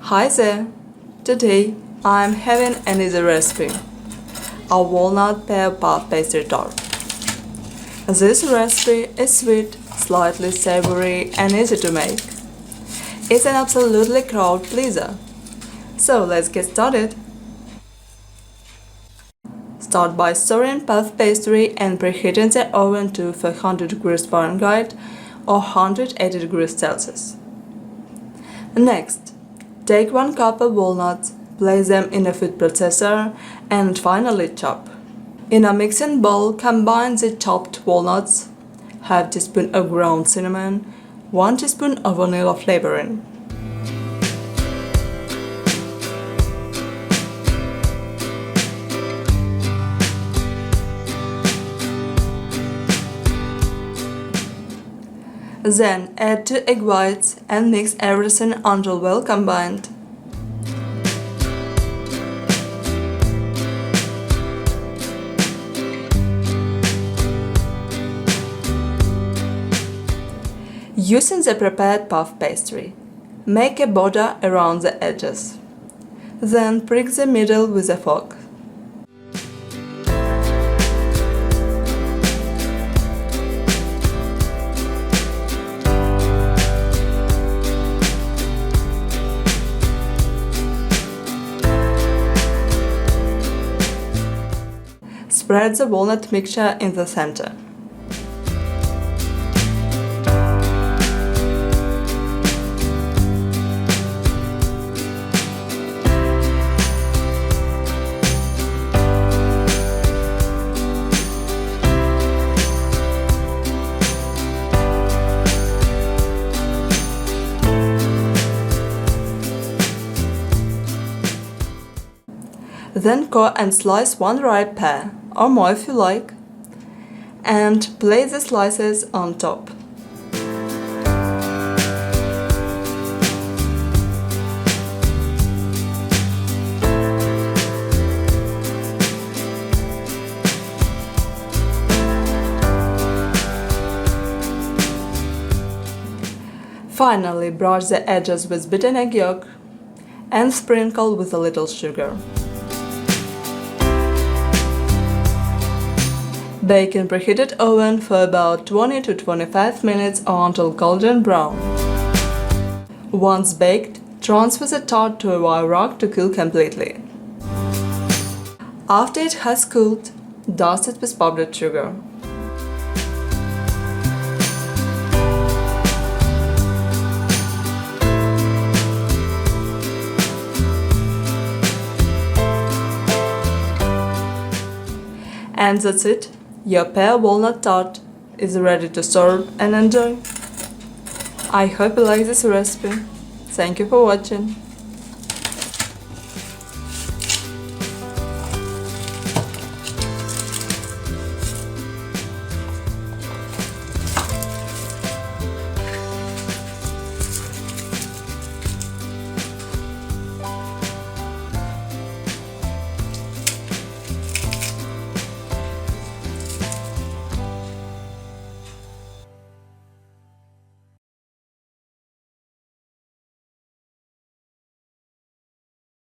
Hi there! Today I'm having an easy recipe, a walnut pear puff pastry tart. This recipe is sweet, slightly savory and easy to make. It's an absolutely crowd pleaser. So let's get started. Start by stirring puff pastry and preheating the oven to 400 degrees Fahrenheit or 180 degrees Celsius. Next, take 1 cup of walnuts, place them in a food processor and finally chop. In a mixing bowl, combine the chopped walnuts, half teaspoon of ground cinnamon, 1 teaspoon of vanilla flavoring. Then add 2 egg whites and mix everything until well combined. Using the prepared puff pastry, make a border around the edges. Then prick the middle with a fork. Spread the walnut mixture in the center. Then core and slice 1 ripe pear, or more if you like, and place the slices on top. Finally, brush the edges with beaten egg yolk and sprinkle with a little sugar. Bake in preheated oven for about 20 to 25 minutes or until golden brown. Once baked, transfer the tart to a wire rack to cool completely. After it has cooled, dust it with powdered sugar. And that's it. Your pear walnut tart is ready to serve and enjoy. I hope you like this recipe. Thank you for watching.